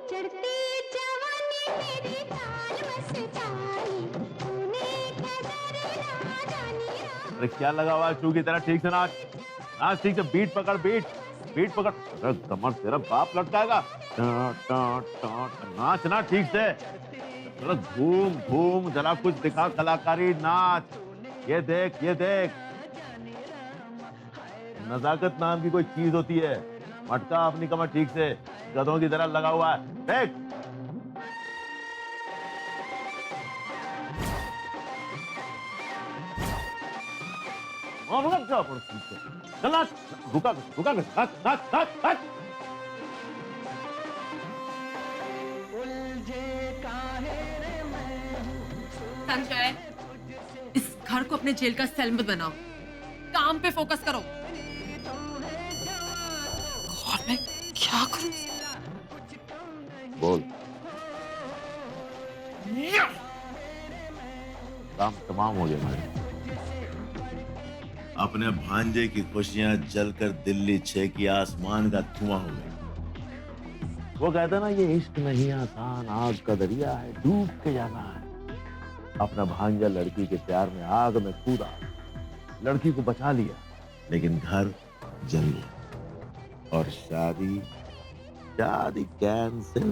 चढ़ती जवानी मेरी चाल मस्तानी, तूने कदर ना जानी राह। अरे क्या लगा हुआ है चू की तरह? ठीक से नाच, नाच ठीक से, बीट पकड़, बीट बीट पकड़। अरे कमर तेरा बाप लटकाएगा। नाच ना ठीक से, चलो घूम घूम, जरा कुछ दिखा कलाकारी, नाच। ये देख, ये देख, नजाकत नाम की कोई चीज होती है। मटका अपनी कमर ठीक से, गधों की तरह लगा हुआ है, देख। चल नाच, रुका रुका, नाच नाच नाच नाच। संजय, इस घर को अपने जेल का सेल मत बनाओ, काम पे फोकस करो। और मैं क्या करूं? बोल। काम तमाम हो गया मेरे। अपने भांजे की खुशियां जलकर दिल्ली 6 की आसमान का धुआं हो गया। वो कहता ना, ये इश्क नहीं आसान, आग का दरिया है, डूब के जाना है। अपना भांजा लड़की के प्यार में आग में कूदा, लड़की को बचा लिया, लेकिन घर जल गया और शादी कैंसिल।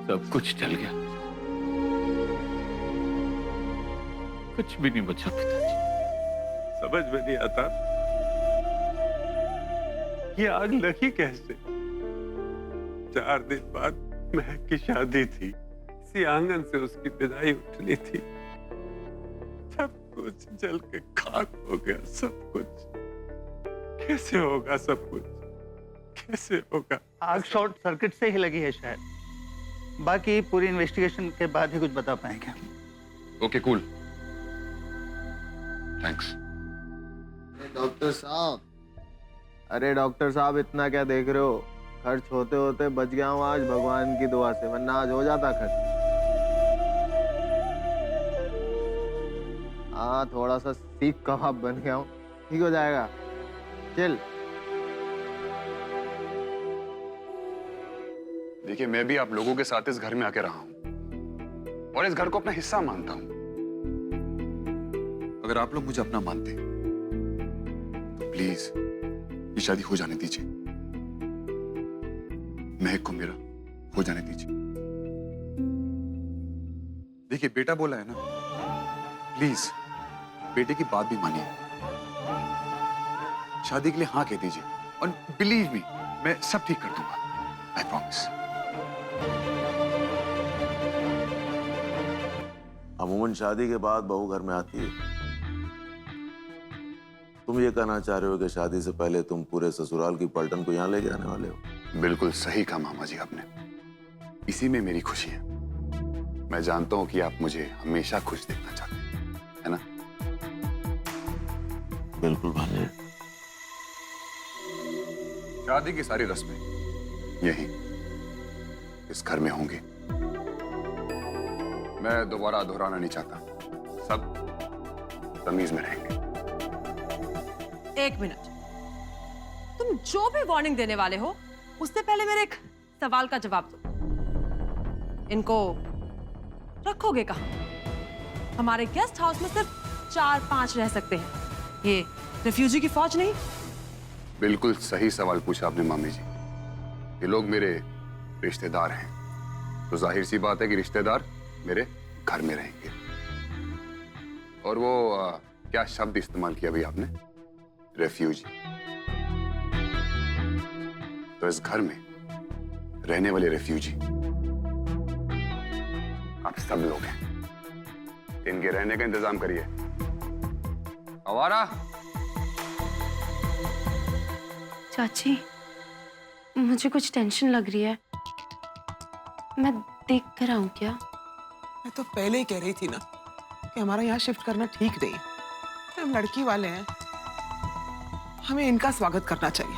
सब कुछ चल गया, कुछ भी नहीं बचा पिताजी। समझ में नहीं आता ये आग लगी कैसे। 4 दिन बाद महक की शादी थी, इसी आंगन से उसकी विदाई उठनी थी। सब कुछ जल के खाक हो गया, सब कुछ। कैसे होगा सब कुछ, कैसे होगा? आग शॉर्ट सर्किट से ही लगी है शायद, बाकी पूरी इन्वेस्टिगेशन के बाद ही कुछ बता पाएंगे। Okay cool, thanks. डॉक्टर साहब, अरे डॉक्टर साहब, इतना क्या देख रहे हो? खर्च होते होते बच गया हूँ आज भगवान की दुआ से, वरना आज हो जाता खर्च। हाँ, थोड़ा सा सीख कबाब बन गया हूँ, ठीक हो जाएगा। चल। देखिए, मैं भी आप लोगों के साथ इस घर में आके रहा हूं और इस घर को अपना हिस्सा मानता हूं। अगर आप लोग मुझे अपना मानते तो प्लीज ये शादी हो जाने दीजिए, महक को मेरा हो जाने दीजिए। देखिए, बेटा बोला है ना, प्लीज बेटे की बात भी मानिए, शादी के लिए हाँ कह दीजिए और बिलीव मी, मैं सब ठीक कर दूंगा, आई प्रॉमिस। अमूमन शादी के बाद बहू घर में आती है। तुम ये कहना चाह रहे हो कि शादी से पहले तुम पूरे ससुराल की पलटन को यहाँ लेके आने वाले हो? बिल्कुल सही कहा मामा जी आपने, इसी में मेरी खुशी है। मैं जानता हूं कि आप मुझे हमेशा खुश देखना चाहते हैं, है ना? बिल्कुल भांजे। शादी की सारी रस्में यही इस घर में होंगी। मैं दोबारा दोहराना नहीं चाहता, सब तमीज में रहेंगे। एक मिनट, तुम जो भी वार्निंग देने वाले हो उससे पहले मेरे एक सवाल का जवाब दो। इनको रखोगे कहाँ? हमारे गेस्ट हाउस में सिर्फ 4-5 रह सकते हैं, ये रिफ्यूजी की फौज नहीं। बिल्कुल सही सवाल पूछा आपने मामी जी। ये लोग मेरे रिश्तेदार हैं, तो जाहिर सी बात है कि रिश्तेदार मेरे घर में रहेंगे। और वो क्या शब्द इस्तेमाल किया भाई आपने? रेफ्यूजी। तो इस घर में रहने वाले रेफ्यूजी आप सब लोग हैं। इनके रहने का इंतजाम करिए। आवारा, चाची, मुझे कुछ टेंशन लग रही है। मैं देख कर आऊं क्या? मैं तो पहले ही कह रही थी ना कि हमारा यहाँ शिफ्ट करना ठीक नहीं। हम लड़की वाले हैं, हमें इनका स्वागत करना चाहिए।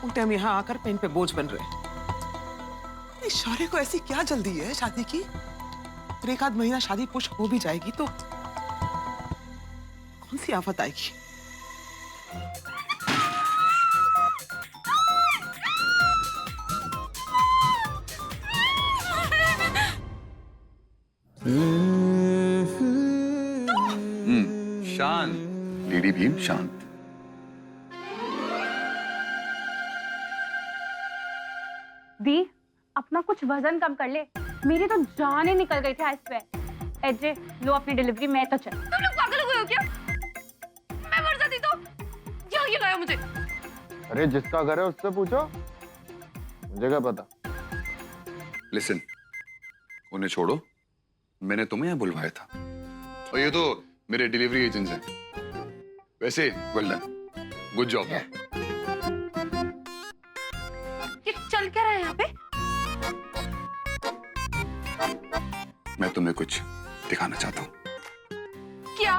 उल्टे हम यहाँ आकर पेन पे बोझ बन रहे हैं। अरे शौर्य को ऐसी क्या जल्दी है शादी की? फिर एक आध महीना शादी पुश हो भी जाएगी तो कौन सी आफत आएगी? शांत लेडी भीम, शांत। दी, अपना कुछ वजन कम कर ले। मेरी तो जान ही निकल गई थी आज पे। एजे, लो अपनी डिलीवरी, मैं तो चल। तुम लोग पागल हो गए हो क्या? मैं मर जाती तो यहाँ क्यों लाया मुझे? अरे जिसका घर है उससे पूछो, मुझे क्या पता। लिसन, उन्हें छोड़ो, मैंने तुम्हें यहाँ बुलवाया था और ये तो मेरे डिलीवरी एजेंट्स हैं। वैसे वेल डन, गुड जॉब। ये चल क्या रहा है यहाँ पे? मैं तुम्हें कुछ दिखाना चाहता हूँ। क्या?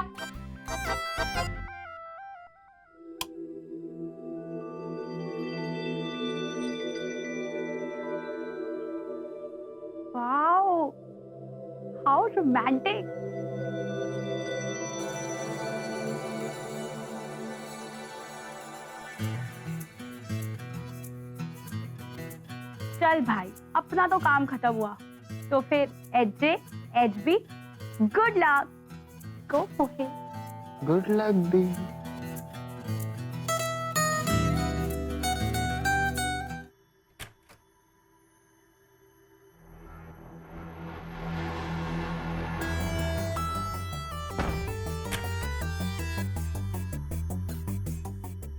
Wow, how romantic. चल भाई, अपना तो काम खत्म हुआ, तो फिर HJ, HB, good luck, go for it. Good luck the.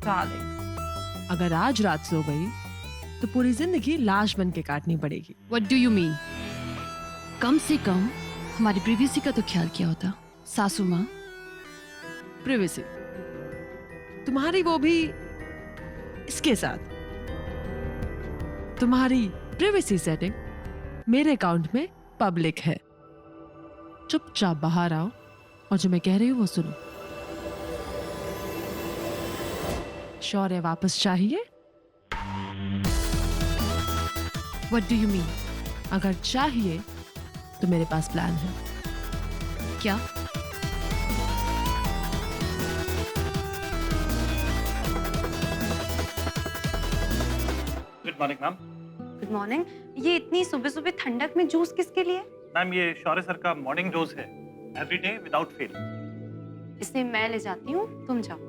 Darling, अगर आज रात सो गई तो पूरी जिंदगी लाश बन के काटनी पड़ेगी। What do you mean? कम से कम हमारी प्रिवेसी का तो ख्याल किया होता सासू माँ। प्रिवेसी तुम्हारी, वो भी इसके साथ। तुम्हारी प्रिवेसी सेटिंग मेरे अकाउंट में पब्लिक है। चुपचाप बाहर आओ और जो मैं कह रही हूँ वो सुनो। शौर्य वापस चाहिए? What do you mean? अगर चाहिए तो मेरे पास प्लान है। क्या? Good morning ma'am. Good morning. ये इतनी सुबह सुबह ठंडक में जूस किसके लिए? मैम ये शौर्य सर का मॉर्निंग डोज है, एवरी डे विदाउट फेल। इसे मैं ले जाती हूँ, तुम जाओ।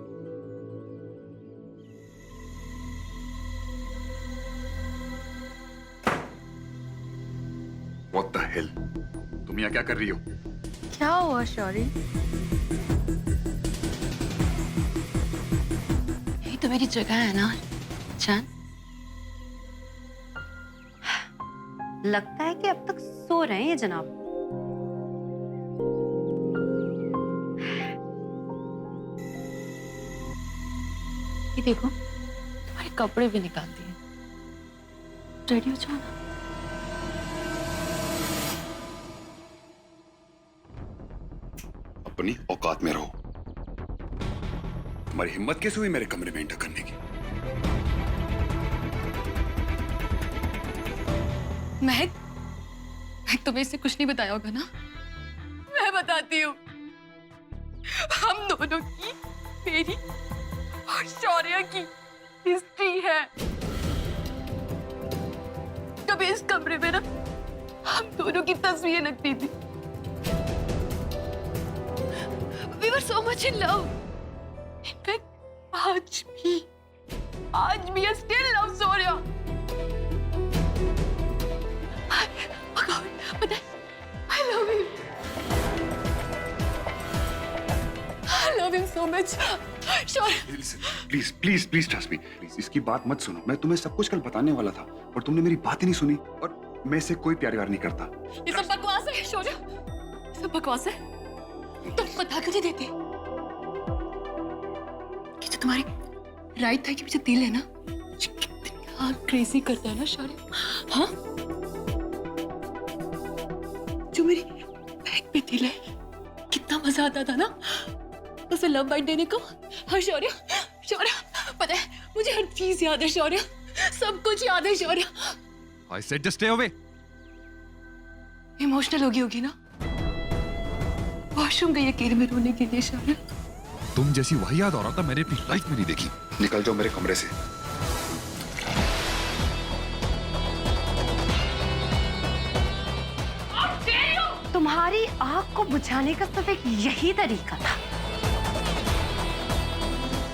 What the hell? तुम यहाँ क्या कर रही हो? क्या हुआ शौर्य? यही तो मेरी जगह है ना जान। लगता है कि अब तक सो रहे हैं ये जनाब। ये देखो, तुम्हारे कपड़े भी निकाल दिए। रेडी हो जाओ ना। अपनी औकात में रहो। तुम्हारी हिम्मत कैसे हुई मेरे कमरे में एंटर करने की? महक, तुम्हें इससे कुछ नहीं बताया होगा ना? मैं बताती हूँ। हम दोनों की, मेरी और शौर्य की हिस्ट्री है। कभी इस कमरे में ना हम दोनों की तस्वीरें लगती थी। We were so much in love. In fact, आज भी I still love Surya. Oh God, but I love him. I love him so much. Sure. Please please please trust me. Please इसकी बात मत सुनो। मैं तुम्हें सब कुछ कल बताने वाला था और तुमने मेरी बात ही नहीं सुनी। और मैं इससे कोई प्यार नहीं करता। ये सब बकवास है शौर्य, ये सब बकवास है। तुम बता क्यों नहीं देते कि जो तुम्हारी राइट था कि मुझे दिल है ना, कितना क्रेजी करता है ना शौर्य। हाँ, जो मेरी बैग पे दिल है, कितना मजा आता था ना उसे लव बाइट देने को। हाँ शौर्य, शौर्य पता है मुझे हर चीज याद है शौर्य, सब कुछ याद है शौर्य। I said just stay away. Emotional होगी ना, वॉशरूम गई अकेले में रोने के लिए शौर्य। तुम जैसी वाहियात औरत तो मैंने अपनी लाइफ में नहीं देखी। निकल जाओ मेरे कमरे से। तुम्हारी आग को बुझाने का सिर्फ एक यही तरीका था।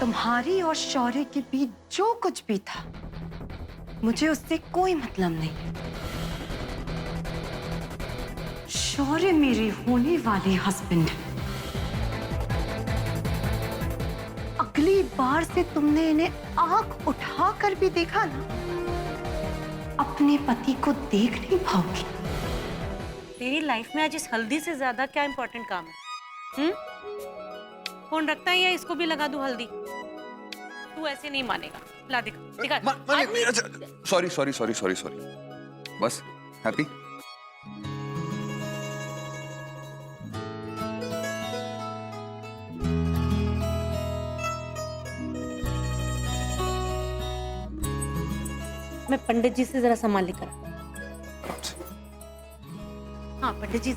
तुम्हारी और शौर्य के बीच जो कुछ भी था, मुझे उससे कोई मतलब नहीं। शौर्य मेरे होने वाले हस्बैंड। अगली बार से तुमने इन्हें आंख उठाकर भी देखा ना, अपने पति को देख नहीं पाओगी। तेरी लाइफ में आज इस हल्दी से ज्यादा क्या इंपॉर्टेंट काम है? फोन रखता है या इसको भी लगा दूं हल्दी? तू ऐसे नहीं मानेगा। ला दिखा। Sorry sorry sorry sorry sorry. बस हैप्पी? मैं पंडित जी से जरा सामान लेकर। हाँ पंडित जी।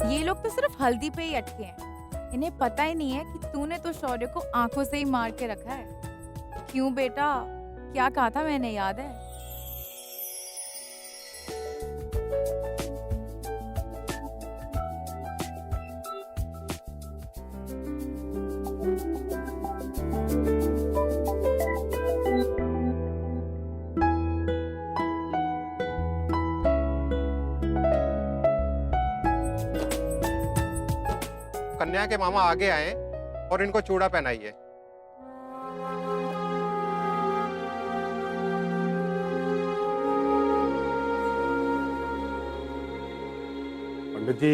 ये लोग तो सिर्फ हल्दी पे ही अटके हैं। इन्हें पता ही नहीं है कि तूने तो शौर्य को आंखों से ही मार के रखा है। क्यों बेटा, क्या कहा था मैंने, याद है? कन्या के मामा आगे आए और इनको चूड़ा पहनाइए। पंडित जी,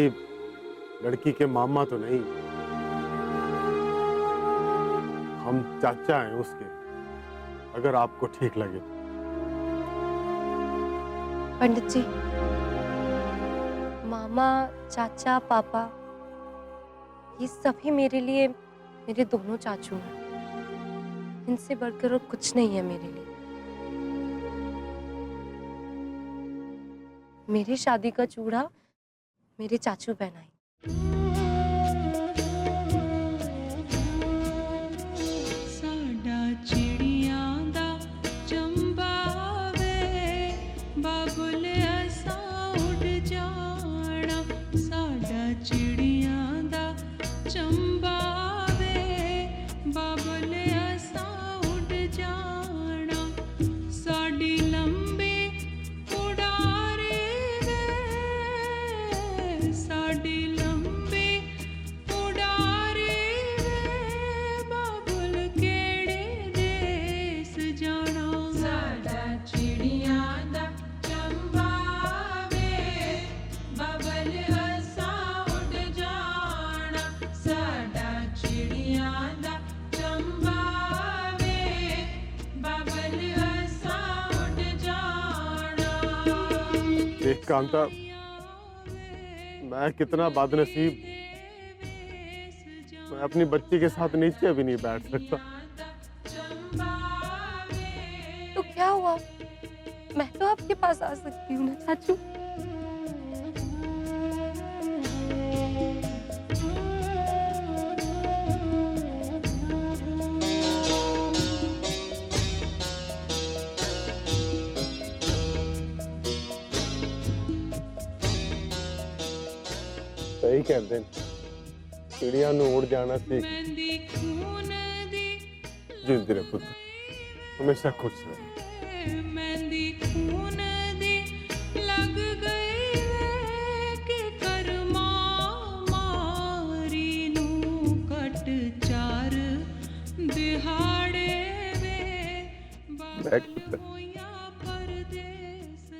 लड़की के मामा तो नहीं, हम चाचा हैं उसके, अगर आपको ठीक लगे। पंडित जी, मामा, चाचा, पापा, ये सभी मेरे लिए मेरे दोनों चाचू हैं। इनसे बढ़कर और कुछ नहीं है मेरे लिए। मेरी शादी का चूड़ा मेरे चाचू पहनाए। देख कांता, मैं कितना बदनसीब, मैं अपनी बच्ची के साथ नीचे भी नहीं बैठ सकता। तो क्या हुआ, मैं तो आपके पास आ सकती हूँ ना चाचू। सही कहते हैं, चिड़िया नूं उड़ जाना सीख जिंदगी पुत्र। हमेशा खुश रहे।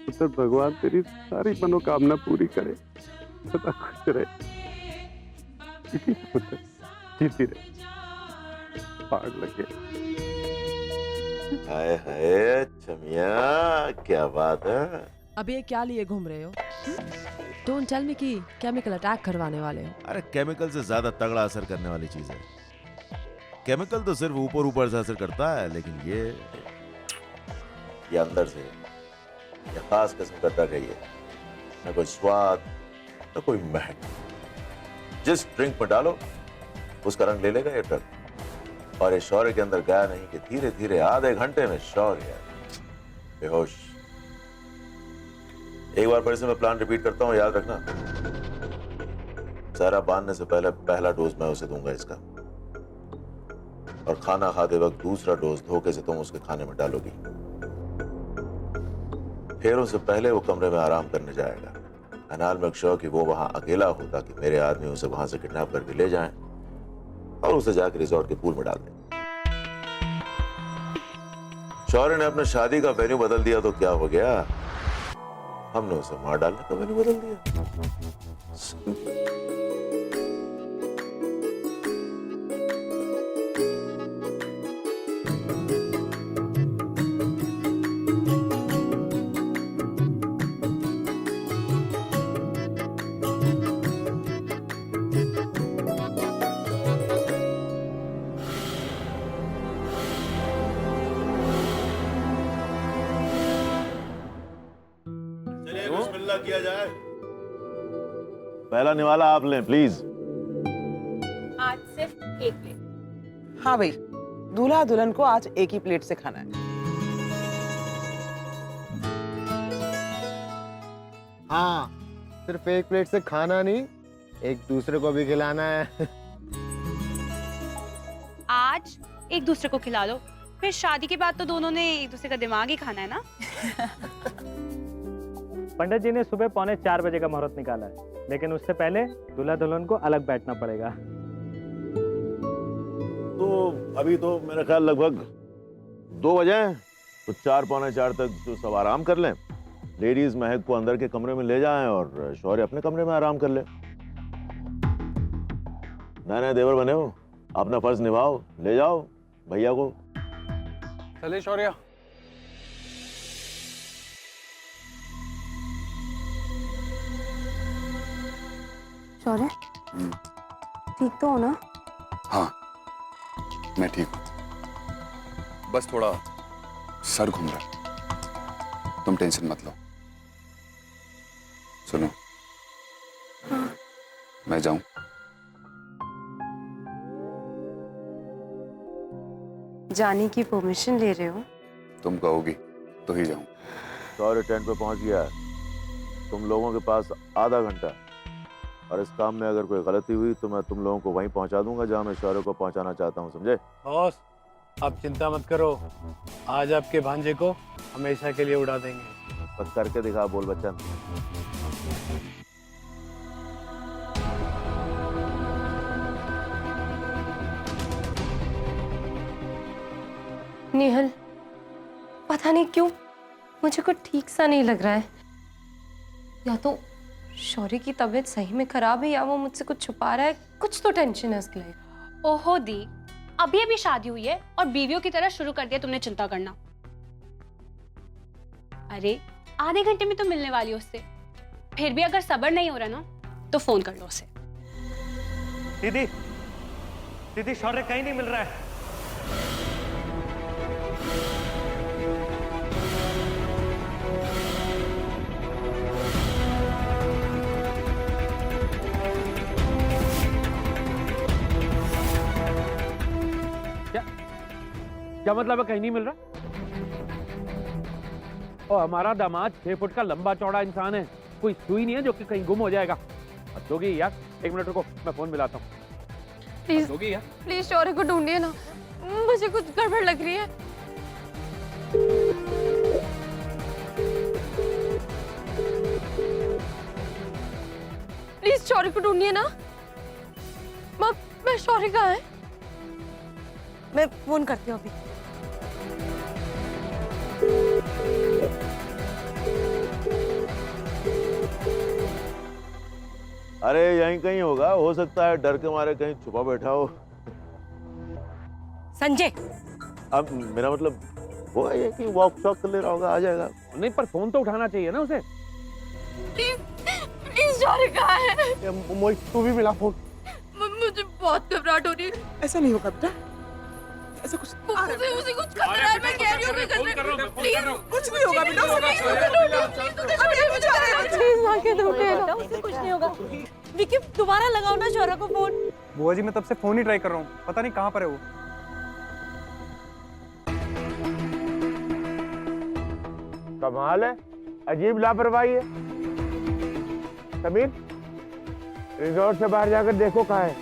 पुत्र भगवान तेरी सारी मनोकामना पूरी करे, सदा खुश रहे। पुत्र जीती रहे, पाग लगे। हाय हाय चमिया, क्या बात है। अब ये क्या लिए घूम रहे हो? डोंट टेल मी कि केमिकल अटैक करवाने वाले हो। अरे केमिकल से ज्यादा तगड़ा असर करने वाली चीज है। केमिकल तो सिर्फ ऊपर ऊपर से असर करता है, लेकिन ये अंदर से, ये खास किस्म का ड्रग है। ये न कोई स्वाद न कोई महक, जिस ड्रिंक में डालो उसका रंग ले लेगा ये ड्रग। और ये शौर्य के अंदर गया नहीं कि धीरे धीरे आधे घंटे में शौर्य बेहोश। एक बार फिर से मैं प्लान रिपीट करता हूं, याद रखना। सहरा बांधने से पहले पहला डोज मैं उसे दूंगा इसका, और खाना खाते वक्त दूसरा डोज धोखे से तुम उसके खाने में डालोगी। फिर उससे पहले वो कमरे में आराम करने जाएगा। अनाल मेक श्योर कि वो वहां अकेला हो, ताकि मेरे आदमी उसे वहां से किडनैप करके ले जाएं और उसे जाकर रिजॉर्ट के पूल में डाल दें। शौर्य ने अपने शादी का वेन्यू बदल दिया तो क्या हो गया? हमने उसे मार डालने का वेन्यू बदल दिया। किया जाए। पहला निवाला आप लें प्लीज। आज सिर्फ एक प्लेट। हाँ भाई, दूल्हा दुल्हन को आज एक ही प्लेट से खाना है। हाँ, सिर्फ एक प्लेट से खाना नहीं, एक दूसरे को भी खिलाना है। आज एक दूसरे को खिला लो, फिर शादी के बाद तो दोनों ने एक दूसरे का दिमाग ही खाना है ना। पंडित जी ने सुबह 3:45 बजे का मुहूर्त निकाला है, लेकिन उससे पहले दूल्हा दुल्हन को अलग बैठना पड़ेगा। तो अभी तो मेरा ख्याल लगभग 2 बजे हैं, तो 4 पौने 4 तक जो सब आराम कर लें। लेडीज महक को अंदर के कमरे में ले जाएं और शौर्य अपने कमरे में आराम कर ले। नए नए देवर बने हो, अपना फर्ज निभाओ, ले जाओ भैया को। चले शौर्य। शौर्य, ठीक तो हो ना? हाँ, मैं ठीक हूँ, बस थोड़ा सर घूम रहा है। तुम टेंशन मत लो। सुनो, हाँ। मैं जाऊं? जाने की परमिशन ले रहे हो? तुम कहोगी तो ही जाऊं। शौर्य टेंट पे पहुंच गया है, तुम लोगों के पास आधा घंटा, और इस काम में अगर कोई गलती हुई तो मैं तुम लोगों को वहीं पहुंचा दूंगा जहां मैं शौर्य को पहुंचाना चाहता हूं, समझे? बॉस, आप चिंता मत करो, आज आपके भांजे को हमेशा के लिए उड़ा देंगे। बस करके दिखा, बोल बच्चन। नेहल, पता नहीं क्यों मुझे कुछ ठीक सा नहीं लग रहा है। या तो शौर्य की तबीयत सही में खराब है, या वो मुझसे कुछ छुपा रहा है। कुछ तो टेंशन है उसके लिए। ओहो दी, अभी अभी शादी हुई है और बीवियों की तरह शुरू कर दिया तुमने चिंता करना। अरे आधे घंटे में तो मिलने वाली हो उससे, फिर भी अगर सब्र नहीं हो रहा ना तो फोन कर लो उसे। दीदी, दीदी शौर्य कहीं नहीं मिल रहा है। क्या मतलब है कहीं नहीं मिल रहा? और हमारा दामाद 6 फुट का लंबा चौड़ा इंसान है, कोई सुई नहीं है जो कि कहीं गुम हो जाएगा। अब दोगी यार, 1 मिनट रुको, मैं फोन मिलाता हूँ। प्लीज दोगी यार, प्लीज शौर्य को ढूंढिए ना, मुझे कुछ गड़बड़ लग रही है। शौर्य को ढूंढिए ना। माँ, मैं शौर्य कहाँ है? मैं फोन करती हूँ अभी। अरे यहीं कहीं होगा, हो सकता है डर के मारे कहीं छुपा बैठा हो। संजय, अब मेरा मतलब वो है कि वॉक शॉक कर ले रहा होगा, आ जाएगा। नहीं, पर फोन तो उठाना चाहिए ना उसे। प्लीज शौर्य कहाँ है? तू भी मिला फोन। मुझे बहुत घबराहट हो रही है। ऐसा नहीं होगा बेटा, ऐसा कुछ उसे कुछ खतरा है, मैं कह रही हूँ। कुछ नहीं होगा बेटा, उसे कुछ नहीं होगा। विकी, दोबारा लगाओ ना शौर्य को फोन। बुआ जी, मैं तब से फोन ही ट्राई कर रहा हूँ, पता नहीं कहाँ पर है वो। कमाल है, अजीब लापरवाही है। समीर, रिजॉर्ट से बाहर जाकर देखो कहाँ है।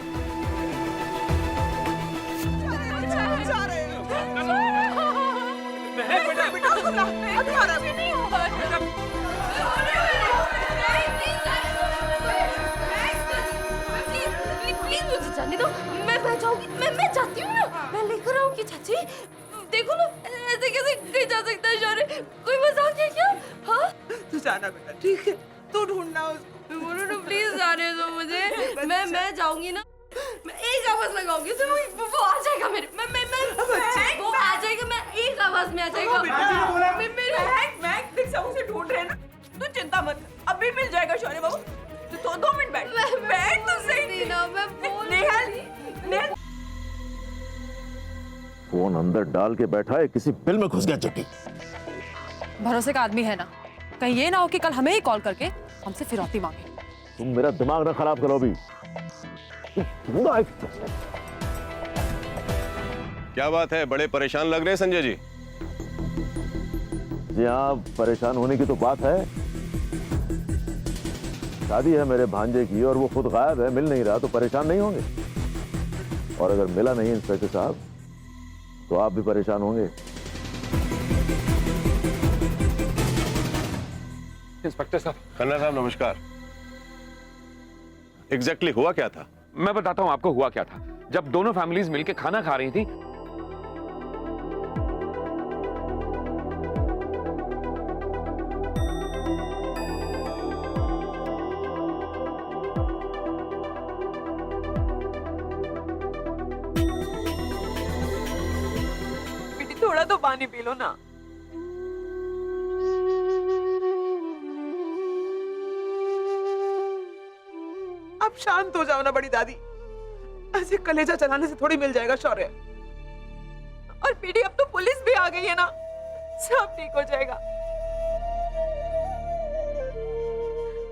प्लीज मुझे जाने दो, मैं जाऊंगी। मैं चाहती हूँ ना, मैं लेकर आऊंगी। चाची देखो ना, ऐसे कैसे कहीं जा सकता है शौर्य? कोई मजाक है क्या? हाँ, तू जाना बेटा, ठीक है, तू ढूंढना उसको। बोलो ना प्लीज, जाने दो मुझे। मैं जाऊंगी ना, मैं एक आवाज लगाऊंगी तो वो आ जाएगा मेरे। वो आ जाएगा, मैं एक आवाज में आ जाएगा। उसे ढूंढ रहे हैं ना, तू चिंता मत, अभी मिल जाएगा शौर्य बाबू। तू 2 मिनट बैठ तो सही ना, मैं बोल नेहा, फोन अंदर डाल के बैठा है, किसी बिल में घुस गया चट्टी। भरोसे का आदमी है ना, कहीं ये ना हो कि कल हमें ही कॉल करके हमसे फिरौती मांगे। तुम मेरा दिमाग ना खराब करो अभी। क्या बात है, बड़े परेशान लग रहे हैं संजय जी। जी हाँ, परेशान होने की तो बात है। शादी है मेरे भांजे की और वो खुद गायब है, मिल नहीं रहा, तो परेशान नहीं होंगे? और अगर मिला नहीं इंस्पेक्टर साहब, तो आप भी परेशान होंगे। इंस्पेक्टर साहब। खन्ना साहब नमस्कार। एग्जैक्टली हुआ क्या था? मैं बताता हूँ आपको हुआ क्या था। जब दोनों फैमिलीज मिलके खाना खा रही थी, थोड़ा तो पानी पी लो ना। अब शांत हो जाओ ना बड़ी दादी, ऐसे कलेजा चलाने से थोड़ी मिल जाएगा शौर्य। और पीडी, अब तो पुलिस भी आ गई है ना, सब ठीक हो जाएगा।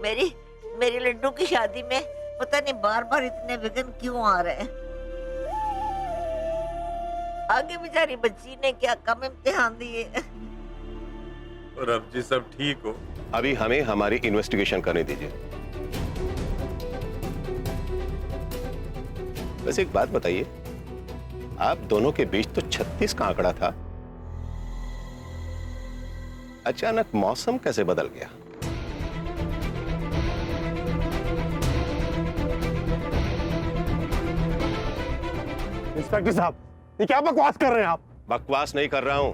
मेरी लड्डू की शादी में पता नहीं बार बार इतने विघ्न क्यों आ रहे हैं। आगे बेचारी बच्ची ने क्या कम इम्तिहान दिए। और अब जी सब ठीक हो। अभी हमें हमारी इन्वेस्टिगेशन करने दीजिए। वैसे एक बात बताइए, आप दोनों के बीच तो 36 का आंकड़ा था, अचानक मौसम कैसे बदल गया? इंस्पेक्टर साहब, ये क्या बकवास कर रहे हैं आप? बकवास नहीं कर रहा हूं,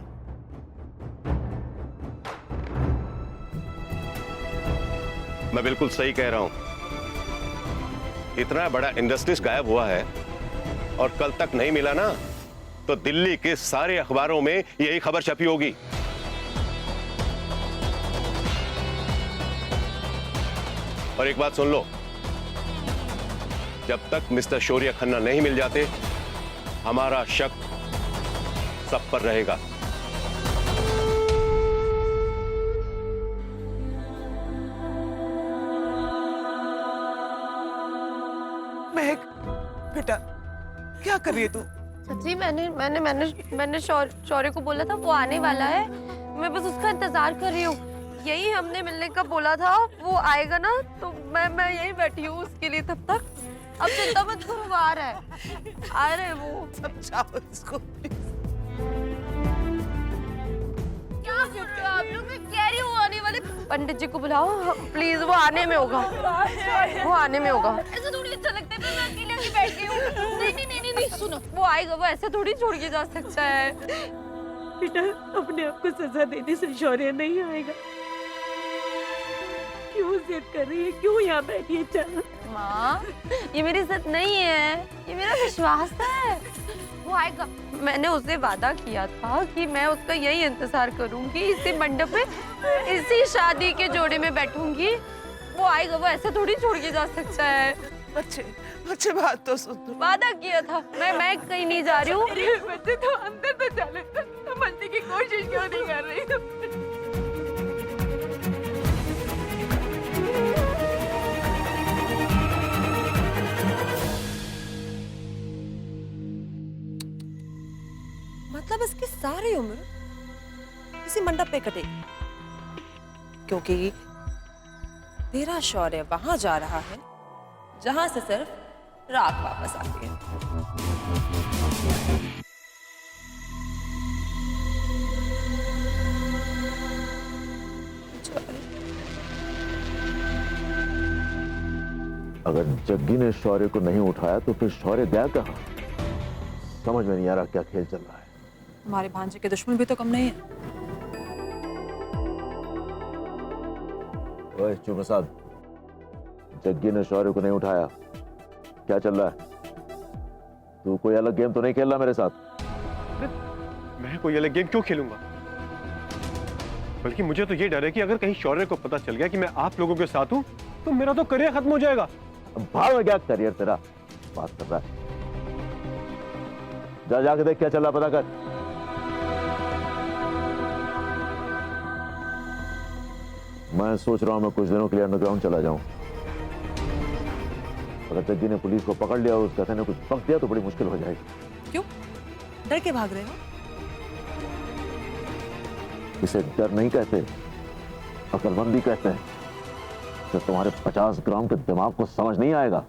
मैं बिल्कुल सही कह रहा हूं। इतना बड़ा इंडस्ट्रीज गायब हुआ है और कल तक नहीं मिला ना, तो दिल्ली के सारे अखबारों में यही खबर छपी होगी। और एक बात सुन लो, जब तक मिस्टर शौर्य खन्ना नहीं मिल जाते, हमारा शक सब पर रहेगा। महक, बेटा क्या कर रही है तू? सच्ची मैंने शौर्य को बोला था वो आने वाला है, मैं बस उसका इंतजार कर रही हूँ। यही हमने मिलने का बोला था, वो आएगा ना तो मैं यही बैठी हूँ उसके लिए तब तक। अब चिंता मत करो, वो आ रहा है वो। समझाओ इसको। क्या सोच रहे हो आप लोग? मैं कह रही हूँ आने वाले। पंडित जी को बुलाओ प्लीज, वो आने में होगा, वो आने में होगा। ऐसे थोड़ी अच्छा लगता है, मैं अकेले आके बैठ गई हूँ। नहीं नहीं नहीं नहीं सुनो, वो आएगा, वो ऐसे थोड़ी छोड़ के जा सकता है। बेटा अपने आप को सजा देने से शौर्य नहीं आएगा। क्यों जिद कर रही है, क्यों यहाँ बैठी है? चल माँ, ये मेरी जिद नहीं है, ये मेरा विश्वास है, वो आएगा। मैंने उससे वादा किया था कि मैं उसका यही इंतजार करूंगी, इसी मंडप में, इसी शादी के जोड़े में बैठूंगी। वो आएगा, वो ऐसे थोड़ी छोड़ के जा सकता है। बच्चे बात तो सुन। वादा किया था, मैं कहीं नहीं जा रही हूँ। बच्चे तो अंदर तो चले, समझने की कोशिश क्यों नहीं कर रही तुम? मतलब इसकी सारी उम्र इसी मंडप पे कटेगी, क्योंकि तेरा शौर्य वहां जा रहा है जहां से सिर्फ रात वापस आती है। अगर जग्गी ने शौर्य को नहीं उठाया तो फिर शौर्य गया कहाँ? समझ में नहीं आ रहा क्या खेल चल रहा है। हमारे भांजे के दुश्मन भी तो कम नहीं है। ओए शिव प्रसाद, जग्गी ने शौर्य को नहीं उठाया, क्या चल रहा है? तू कोई अलग गेम तो नहीं खेल रहा मेरे साथ? मैं कोई अलग गेम क्यों खेलूंगा? बल्कि मुझे तो ये डर है कि अगर कहीं शौर्य को पता चल गया कि मैं आप लोगों के साथ हूं तो मेरा तो करियर खत्म हो जाएगा। भाव में क्या करियर तेरा बात कर रहा है? जा जाके देख क्या चल रहा, पता कर। मैं सोच रहा हूं मैं कुछ दिनों के लिए अंडरग्राउंड चला जाऊं। अगर जग्गी ने पुलिस को पकड़ लिया और उस कथे ने कुछ पक दिया तो बड़ी मुश्किल हो जाएगी। क्यों डर के भाग रहे हो? इसे डर नहीं कहते, अकलमंदी कहते हैं। तो तुम्हारे 50 ग्राम के दिमाग को समझ नहीं आएगा।